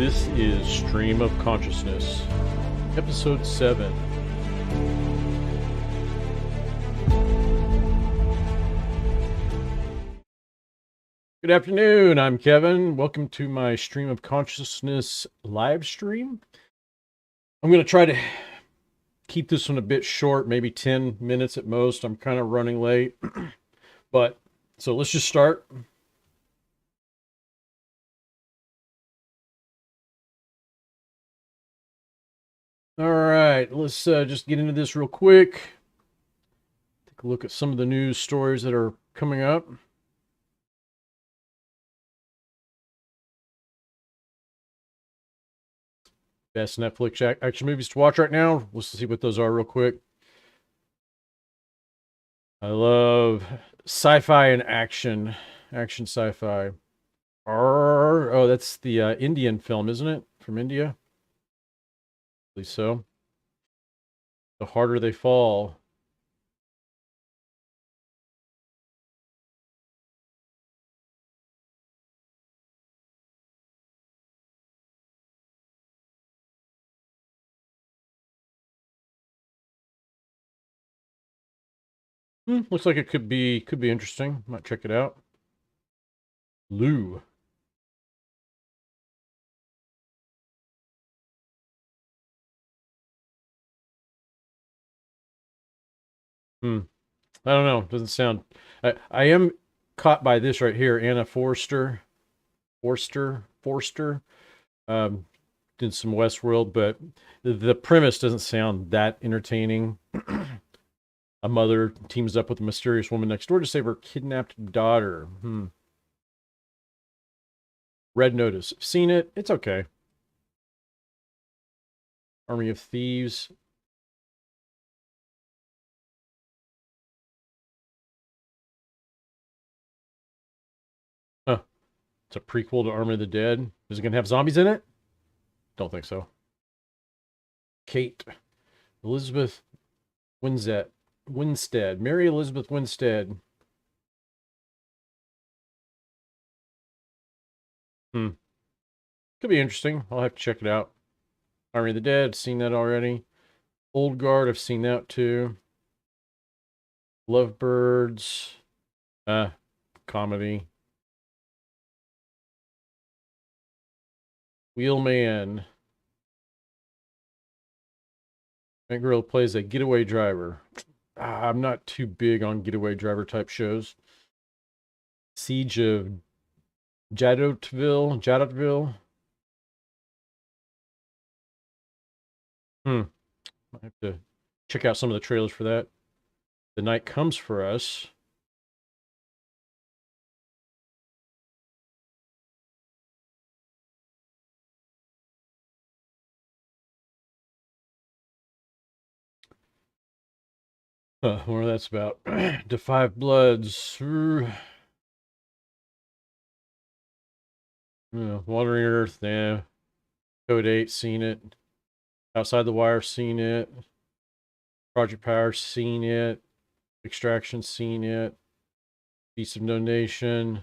This is Stream of Consciousness, Episode 7. Good afternoon, I'm Kevin. Welcome to my Stream of Consciousness live stream. I'm going to try to keep this one a bit short, maybe 10 minutes at most. I'm kind of running late. So let's just start. All right, let's just get into this real quick. Take a look at some of the news stories that are coming up. Best Netflix action movies to watch right now. Let's see what those are real quick. I love sci-fi and action sci-fi. Oh, that's the Indian film, isn't it? From India? At least so. The Harder They Fall. Looks like it could be interesting. Might check it out. Lou. I don't know. Doesn't sound. I am caught by this right here. Anna Forster. Did some Westworld, but the premise doesn't sound that entertaining. A mother teams up with a mysterious woman next door to save her kidnapped daughter. Red Notice. Seen it. It's okay. Army of Thieves. Huh. It's a prequel to Army of the Dead. Is it going to have zombies in it? Don't think so. Kate. Elizabeth Winstead. Mary Elizabeth Winstead. Could be interesting. I'll have to check it out. Army of the Dead. Seen that already. Old Guard. I've seen that too. Lovebirds. Comedy. Wheelman. That girl plays a getaway driver. I'm not too big on getaway driver type shows. Siege of Jadotville. I have to check out some of the trailers for that. The Night Comes for Us. What that's about. Defy Bloods. Wandering Earth, yeah. Code 8, seen it. Outside the Wire, seen it. Project Power, seen it. Extraction, seen it. Beast of No Nation.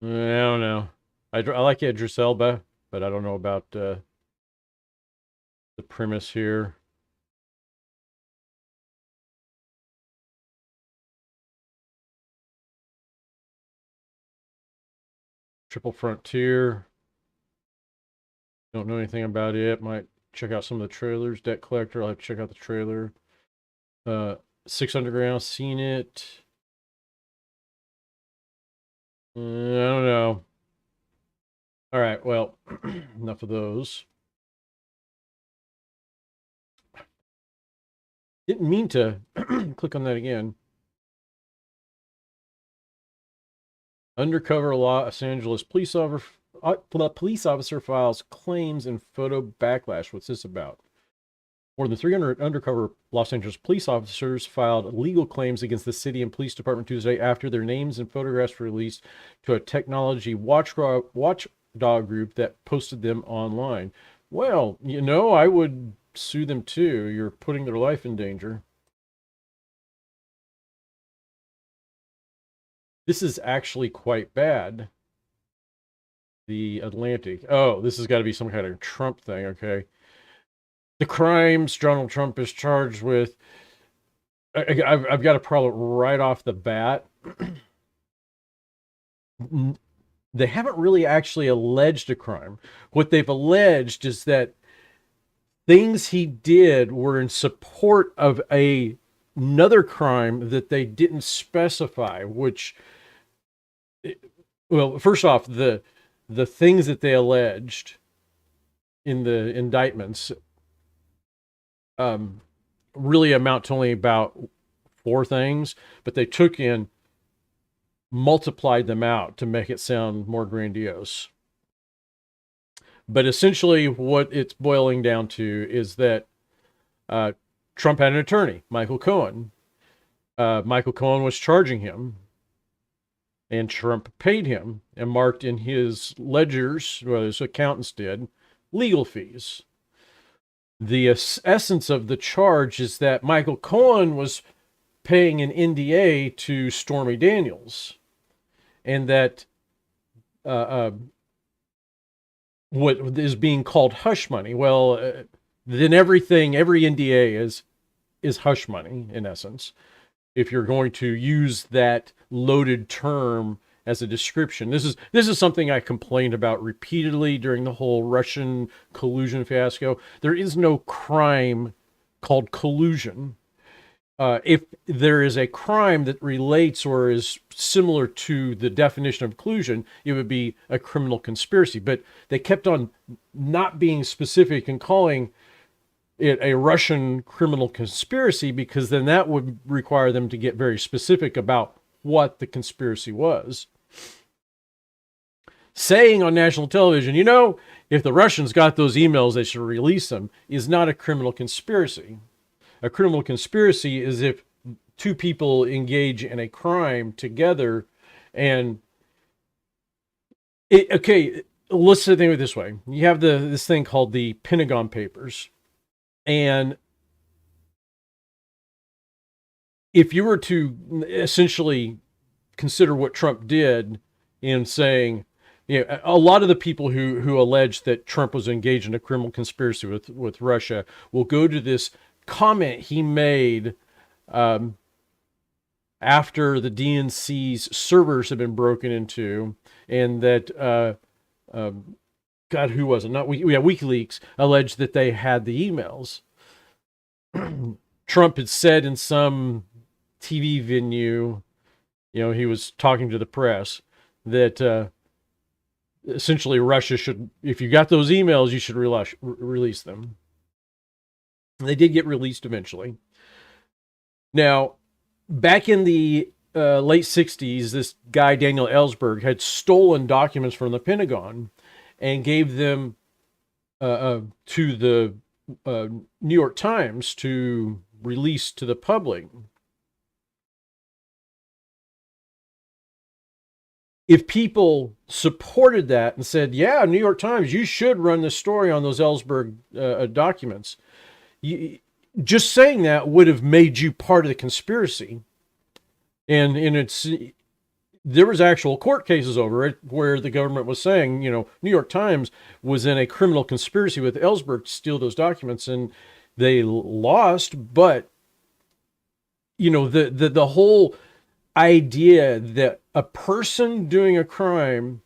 I don't know. I like Idris Elba, but I don't know about the premise here. Triple Frontier. Don't know anything about it. Might check out some of the trailers. Debt Collector. I'll have to check out the trailer. Six Underground. Seen it. I don't know. All right. Well, enough of those. Didn't mean to click on that again. Undercover Los Angeles police officer files claims in photo backlash. What's this about? More than 300 undercover Los Angeles police officers filed legal claims against the city and police department Tuesday after their names and photographs were released to a technology watchdog group that posted them online. Well, I would sue them too. You're putting their life in danger. This is actually quite bad. The Atlantic. Oh, this has got to be some kind of Trump thing, okay. The crimes Donald Trump is charged with. I've got a problem right off the bat. They haven't really actually alleged a crime. What they've alleged is that things he did were in support of another crime that they didn't specify, which, well, first off, the things that they alleged in the indictments really amount to only about 4 things, but they took in, multiplied them out to make it sound more grandiose. But essentially, what it's boiling down to is that Trump had an attorney, Michael Cohen. Michael Cohen was charging him, and Trump paid him and marked in his ledgers, well, his accountants did, legal fees. The essence of the charge is that Michael Cohen was paying an NDA to Stormy Daniels, and that what is being called hush money. Well, then every NDA is hush money in essence, if you're going to use that loaded term as a description. This is something I complained about repeatedly during the whole Russian collusion fiasco. There is no crime called collusion. If there is a crime that relates or is similar to the definition of collusion, it would be a criminal conspiracy. But they kept on not being specific and calling it a Russian criminal conspiracy, because then that would require them to get very specific about what the conspiracy was. Saying on national television, if the Russians got those emails, they should release them, is not a criminal conspiracy. A criminal conspiracy is if 2 people engage in a crime together, and okay, let's think of it this way. You have this thing called the Pentagon Papers, and if you were to essentially consider what Trump did in saying, a lot of the people who allege that Trump was engaged in a criminal conspiracy with Russia will go to this comment he made after the DNC's servers have been broken into, and that God, who was it? WikiLeaks alleged that they had the emails. Trump had said in some TV venue, he was talking to the press, that essentially Russia should, if you got those emails, you should release them. They did get released eventually. Now, back in the late 60s, this guy, Daniel Ellsberg, had stolen documents from the Pentagon and gave them to the New York Times to release to the public. If people supported that and said, yeah, New York Times, you should run the story on those Ellsberg documents, just saying that would have made you part of the conspiracy. And there was actual court cases over it where the government was saying, New York Times was in a criminal conspiracy with Ellsberg to steal those documents, and they lost. But the whole idea that a person doing a crime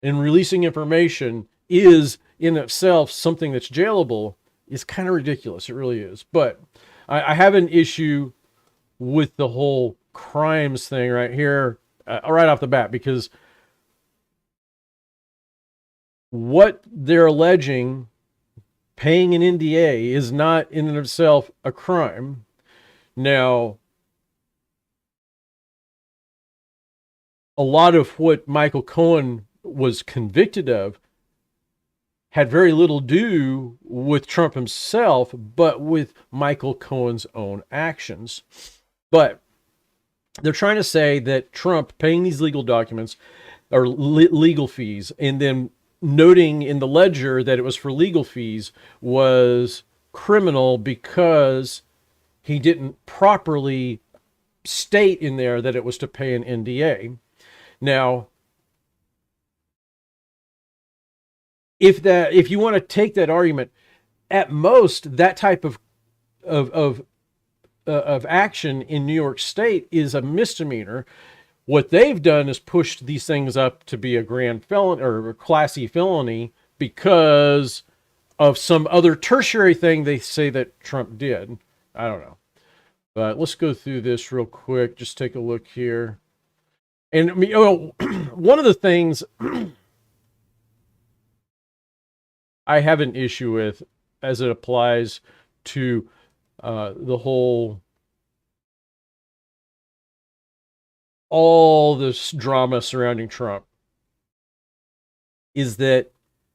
and releasing information is in itself something that's jailable is kind of ridiculous. It really is. But I have an issue with the whole crimes thing right here, right off the bat, because what they're alleging, paying an NDA, is not in and of itself a crime. Now, a lot of what Michael Cohen was convicted of had very little to do with Trump himself, but with Michael Cohen's own actions. But they're trying to say that Trump paying these legal documents or legal fees, and then noting in the ledger that it was for legal fees, was criminal because he didn't properly state in there that it was to pay an NDA. Now, If you want to take that argument, at most that type of of of action in New York State is a misdemeanor. What they've done is pushed these things up to be a grand felon or a classy felony because of some other tertiary thing they say that Trump did. I don't know. But let's go through this real quick. Just take a look here. And I mean, one of the things I have an issue with as it applies to the whole, all this drama surrounding Trump, is that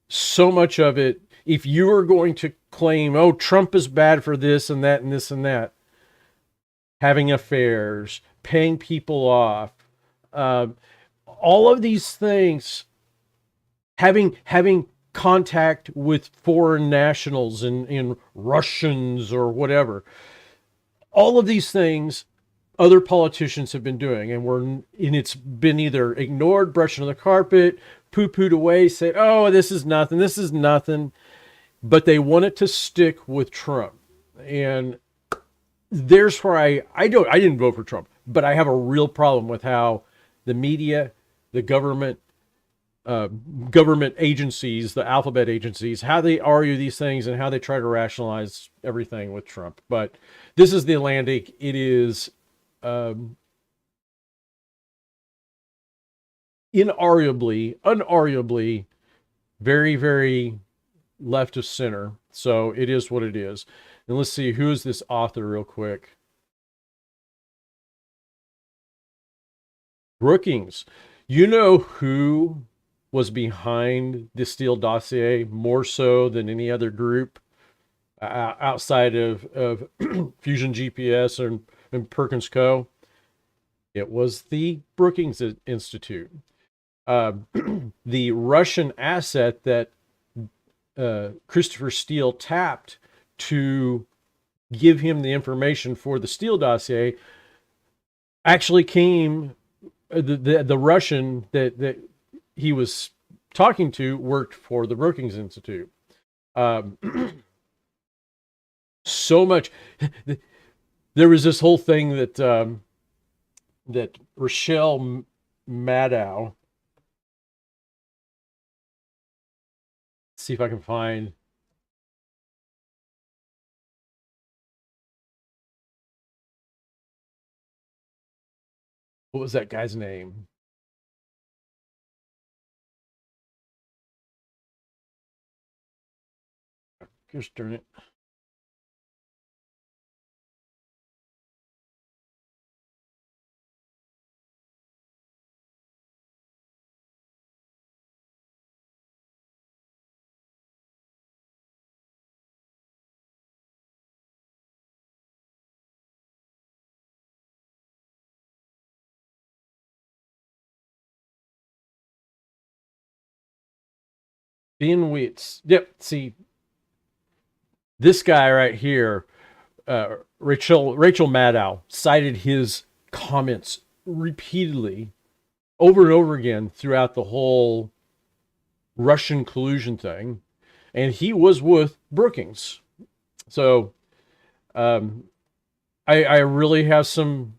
so much of it, if you are going to claim, oh, Trump is bad for this and that and this and that, having affairs, paying people off, all of these things, having contact with foreign nationals and Russians or whatever, all of these things other politicians have been doing, and it's been either ignored, brushed under the carpet, poo-pooed away, say, oh, this is nothing, but they want it to stick with Trump. And there's where I didn't vote for Trump, but I have a real problem with how the media, the government agencies, the alphabet agencies, how they argue these things and how they try to rationalize everything with Trump. But this is the Atlantic. It is unarguably, very, very left of center. So it is what it is. And let's see, who is this author real quick? Brookings. You know who was behind the Steele dossier more so than any other group outside of Fusion GPS and Perkins Co.? It was the Brookings Institute. The Russian asset that Christopher Steele tapped to give him the information for the Steele dossier actually came, the Russian that he was talking to worked for the Brookings Institute. So much. There was this whole thing that that Rochelle Maddow, see if I can find, what was that guy's name? Gosh darn it. Ben Weitz. Yep. See, this guy right here, Rachel Maddow, cited his comments repeatedly over and over again throughout the whole Russian collusion thing, and he was with Brookings. So I really have some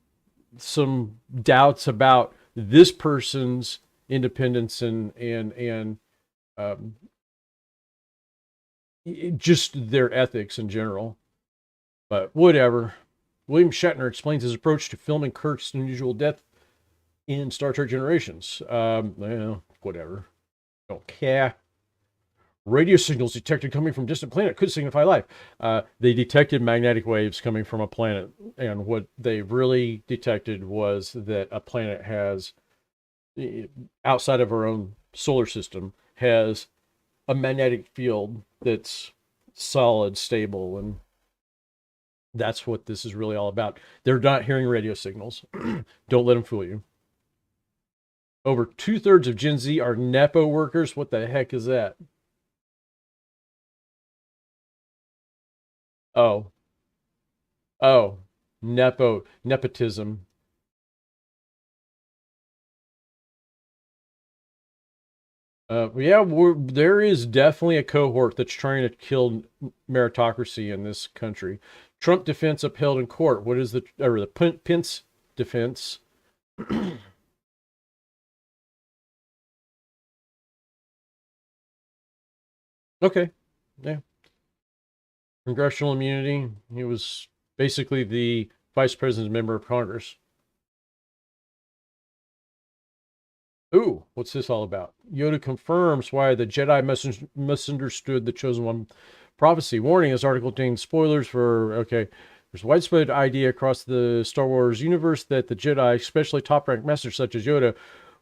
doubts about this person's independence and just their ethics in general. But whatever. William Shatner explains his approach to filming Kirk's unusual death in Star Trek Generations. Well, whatever. Don't care. Radio signals detected coming from distant planet could signify life. They detected magnetic waves coming from a planet, and what they really detected was that a planet has, outside of our own solar system, has a magnetic field that's solid, stable, and that's what this is really all about. They're not hearing radio signals. Don't let them fool you. Over 2/3 of Gen Z are Nepo workers. What the heck is that? Oh, oh, nepotism. Yeah, there is definitely a cohort that's trying to kill meritocracy in this country. Trump defense upheld in court. What is the Pence defense? Okay, yeah, congressional immunity. He was basically the vice president's member of Congress. Ooh, what's this all about? Yoda confirms why the Jedi misunderstood the Chosen One prophecy. Warning, this article contains spoilers for, okay, there's widespread idea across the Star Wars universe that the Jedi, especially top-ranked masters such as Yoda,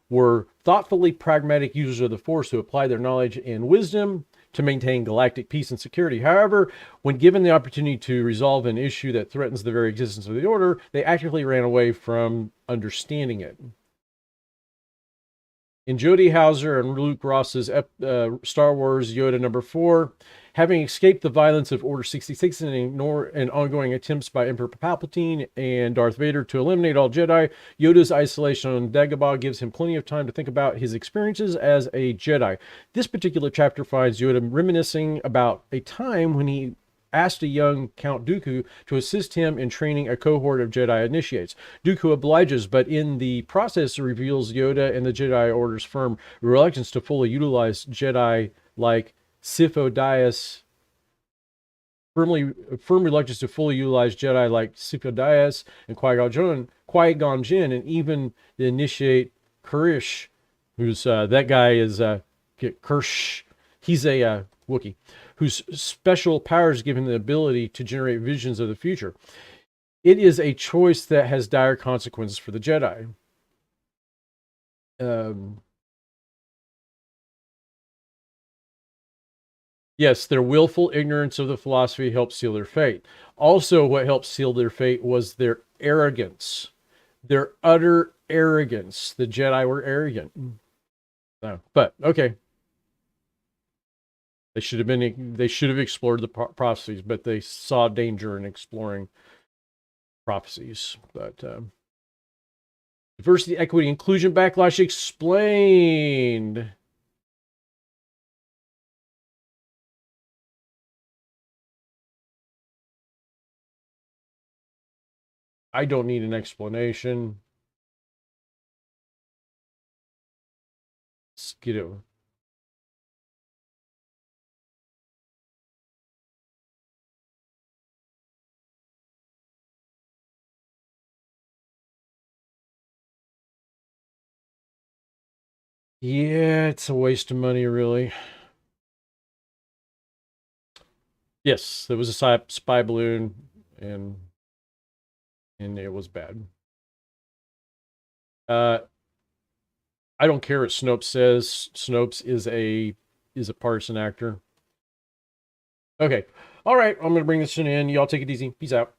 were thoughtfully pragmatic users of the Force who applied their knowledge and wisdom to maintain galactic peace and security. However, when given the opportunity to resolve an issue that threatens the very existence of the Order, they actively ran away from understanding it. In Jody Hauser and Luke Ross's Star Wars Yoda #4, having escaped the violence of Order 66 and ongoing attempts by Emperor Palpatine and Darth Vader to eliminate all Jedi, Yoda's isolation on Dagobah gives him plenty of time to think about his experiences as a Jedi. This particular chapter finds Yoda reminiscing about a time when he asked a young Count Dooku to assist him in training a cohort of Jedi initiates. Dooku obliges, but in the process reveals Yoda and the Jedi Order's firm reluctance to fully utilize Jedi like Sifo-Dyas, firm reluctance to fully utilize Jedi like Sifo-Dyas and Qui-Gon Jinn, and even the initiate Kurish, who's that guy is Kirsch. He's a Wookiee, whose special powers give him the ability to generate visions of the future. It is a choice that has dire consequences for the Jedi. Yes, their willful ignorance of the philosophy helped seal their fate. Also, what helped seal their fate was their arrogance, their utter arrogance. The Jedi were arrogant. No, but okay. They should have explored the prophecies, but they saw danger in exploring prophecies. But diversity, equity, inclusion, backlash explained. I don't need an explanation. Skidoo. Yeah, it's a waste of money, really. Yes, there was a spy balloon, and it was bad. I don't care what Snopes says. Snopes is a partisan actor. Okay. All right, I'm gonna bring this to an end. Y'all take it easy. Peace out.